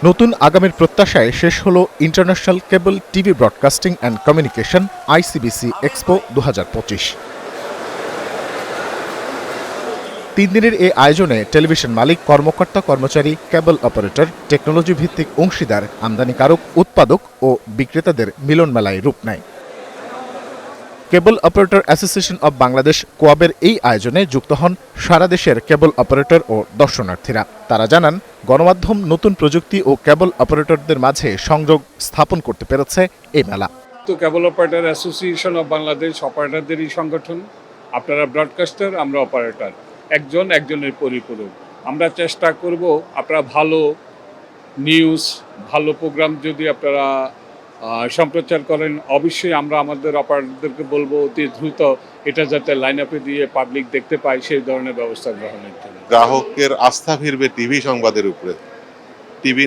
নতুন আগামীর প্রত্যাশায় শেষ হলো international cable TV broadcasting and communication ICBC expo 2025। 3 দিনের এই আয়োজনে টেলিভিশন মালিক, কর্মকর্তা, কর্মচারী, কেবল অপারেটর, টেকনোলজি ভিত্তিক অংশীদার, আমদানিকারক, উৎপাদক ও বিক্রেতাদের মিলন মেলায় রূপ নেয়। কেবল অপারেটর অ্যাসোসিয়েশন অব বাংলাদেশ কোয়াবের এই আয়োজনে যুক্ত হন সারা দেশের কেবল অপারেটর ও দর্শনার্থীরা। তারা জানান, গণমাধ্যম নতুন প্রযুক্তি ও কেবল অপারেটরদের মাঝে সংযোগ স্থাপন করতে পেরেছে এই মেলা। তো কেবল অপারেটর অ্যাসোসিয়েশন অব বাংলাদেশ অপারেটরদেরই সংগঠন। আপনারা ব্রডকাস্টার, আমরা অপারেটর, একজনের পরিপূরক। আমরা চেষ্টা করব আপনারা ভালো নিউজ, ভালো প্রোগ্রাম যদি আপনারা সম্প্রচার করেন, অবশ্যই আমরা আমাদের অপারেটরদেরকে বলবো অতি দ্রুত এটা যাতে লাইন আপে দিয়ে পাবলিক দেখতে পায় সেই ধরনের ব্যবস্থা গ্রহণের জন্য। গ্রাহকের আস্থা ফিরবে টিভি সংবাদের উপরে। টিভি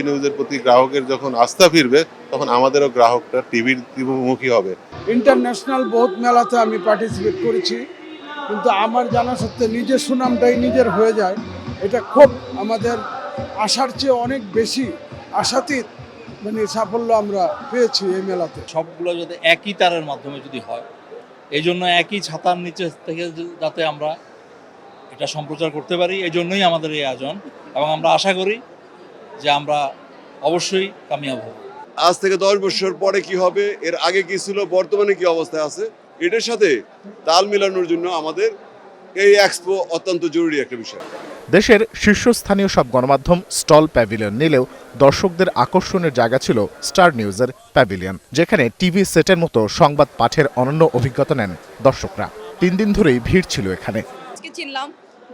নিউজের প্রতি গ্রাহকের যখন আস্থা ফিরবে, তখন আমাদেরও গ্রাহকরা টিভির মুখী হবে। ইন্টারন্যাশনাল বহুত মেলাতে আমি পার্টিসিপেট করেছি, কিন্তু আমার জানা সত্ত্বে নিজের সুনামটাই নিজের হয়ে যায়। এটা খুব আমাদের আশার চেয়ে অনেক বেশি আশাতীত সাফল্য আমরা পেয়েছি এই মেলাতে। সবগুলো যাতে একই তারের মাধ্যমে যদি হয়, এই জন্য একই ছাতার নিচে থেকে যাতে আমরা এটা সম্প্রচার করতে পারি, এই জন্যই আমাদের এই আয়োজন। এবং আমরা আশা করি যে আমরা অবশ্যই কামিয়াব হব। আজ থেকে 10 বছর পরে কি হবে, এর আগে কি ছিল, বর্তমানে কি অবস্থায় আছে, এটার সাথে তাল মেলানোর জন্য আমাদের এই এক্সপো অত্যন্ত জরুরি একটা বিষয়। দেশের শীর্ষস্থানীয় সব গণমাধ্যম স্টল প্যাভিলিয়ন নিলেও দর্শকদের আকর্ষণের জায়গা ছিল স্টার নিউজের প্যাভিলিয়ন, যেখানে টিভি সেটের মতো সংবাদ পাঠের অনন্য অভিজ্ঞতা নেন দর্শকরা। 3 দিন ধরেই ভিড় ছিল এখানে। চিনলাম,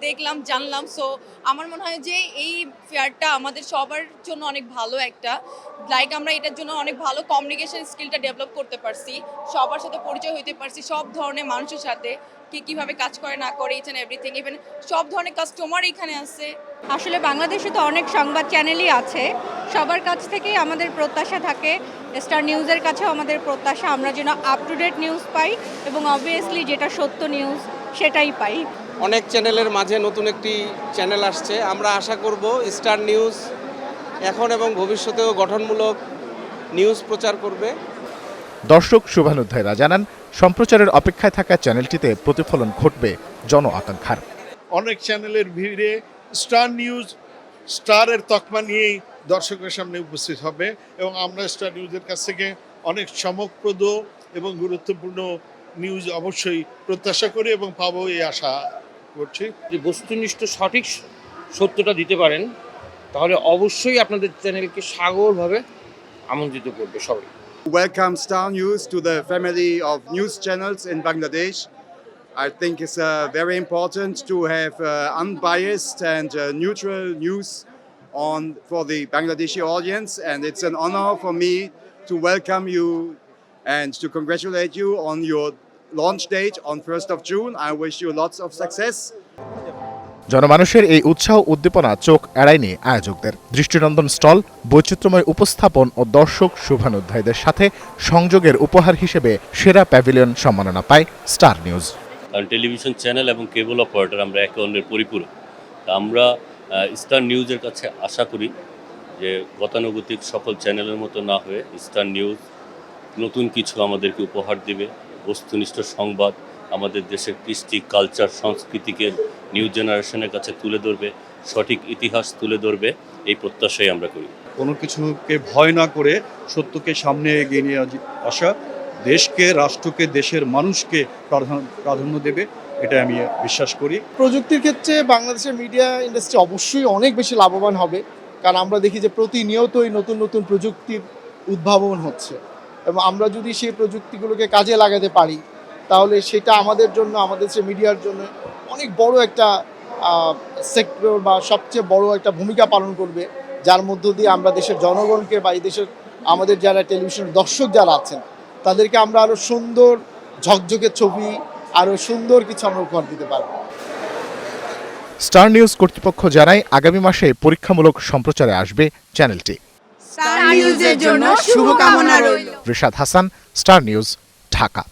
দেখলাম, জানলাম। সো আমার মনে হয় যে এই ফেয়ারটা আমাদের সবার জন্য অনেক ভালো একটা আমরা এটার জন্য অনেক ভালো কমিউনিকেশন স্কিলটা ডেভেলপ করতে পারছি, সবার সাথে পরিচয় হইতে পারছি, সব ধরনের মানুষের সাথে কিভাবে কাজ করে না করে, ইচ অ্যান্ড এভরিথিং, ইভেন সব ধরনের কাস্টমার এখানে আছে। আসলে বাংলাদেশে তো অনেক সংবাদ চ্যানেলই আছে, সবার কাছ থেকেই আমাদের প্রত্যাশা থাকে, স্টার নিউজের কাছেও আমাদের প্রত্যাশা আমরা যেন আপ টু ডেট নিউজ পাই এবং অবভিয়াসলি যেটা সত্য নিউজ সেটাই পাই। অনেক চ্যানেলের মাঝে নতুন একটি চ্যানেল আসছে। আমরা আশা করব স্টার নিউজ এখন এবং ভবিষ্যতেও গঠনমূলক নিউজ প্রচার করবে। দর্শক শুভানুধ্যায়রা জানান, সম্প্রচারের অপেক্ষায় থাকা চ্যানেলটিতে প্রতিফলন ঘটবে জন আকাঙ্ক্ষার। অনেক চ্যানেলের ভিড়ে স্টার নিউজ স্টারের তকমা নিয়েই দর্শকের সামনে উপস্থিত হবে এবং আমরা স্টার নিউজের কাছ থেকে অনেক চমকপ্রদ এবং গুরুত্বপূর্ণ নিউজ অবশ্যই প্রত্যাশা করি এবং পাবো এই আশা করছি। যে বস্তুনিষ্ঠ সঠিক সত্যটা দিতে পারেন, তাহলে অবশ্যই আপনাদের চ্যানেলকে সাগরভাবে আমন্ত্রিত করবে সবাই। Welcome Star News to the family of news channels in Bangladesh. I think it's very important to have unbiased and neutral news for the Bangladeshi audience, and it's an honor for me to welcome you and to congratulate you on your launch date on 1st of June. I wish you lots of success. জনমানুষের এই উৎসাহ উদ্দীপনা চোখ এড়ায়নি আয়োজকদের। দৃষ্টিনন্দন stall, বৈচিত্র্যময় উপস্থাপন ও দর্শক শুভানুধ্যায়ীদের সাথে সংযোগের উপহার হিসেবে সেরা প্যাভিলিয়ন সম্মাননা পায় স্টার নিউজ। কারণ টেলিভিশন চ্যানেল এবং কেবল অপারেটর আমরা একে অন্যের পরিপূরক। আমরা স্টার নিউজের কাছে আশা করি যে গতানুগতিক সকল চ্যানেলের মতো না হয়ে স্টার নিউজ নতুন কিছু আমাদেরকে উপহার দেবে। বস্তুনিষ্ঠ সংবাদ, আমাদের দেশের কৃষ্টি, কালচার, সংস্কৃতিকে নিউ জেনারেশনের কাছে তুলে ধরবে, সঠিক ইতিহাস তুলে ধরবে, এই প্রত্যাশাই আমরা করি। কোনো কিছুকে ভয় না করে সত্যকে সামনে এগিয়ে নিয়ে আসা, দেশকে, রাষ্ট্রকে, দেশের মানুষকে প্রাধান্য দেবে, এটা আমি বিশ্বাস করি। প্রযুক্তির ক্ষেত্রে বাংলাদেশের মিডিয়া ইন্ডাস্ট্রি অবশ্যই অনেক বেশি লাভবান হবে, কারণ আমরা দেখি যে প্রতিনিয়তই নতুন নতুন প্রযুক্তির উদ্ভাবন হচ্ছে এবং আমরা যদি সেই প্রযুক্তিগুলোকে কাজে লাগাতে পারি, তাহলে সেটা আমাদের জন্য, আমাদের দেশের মিডিয়ার জন্য অনেক বড় একটা সেক্টর বা সবচেয়ে বড় একটা ভূমিকা পালন করবে, যার মধ্য দিয়ে আমরা দেশের জনগণকে বা এই দেশের আমাদের যারা টেলিভিশন দর্শক যারা আছেন তাদেরকে আমরা আরও সুন্দর ঝকঝকে ছবি, আরও সুন্দর কিছু আমরা উপহার দিতে পারব। স্টার নিউজ কর্তৃপক্ষ জানায়, আগামী মাসে পরীক্ষামূলক সম্প্রচারে আসবে চ্যানেলটি। স্টার নিউজের জন্য শুভকামনা রইল। Rishad Hasan, star news, Dhaka.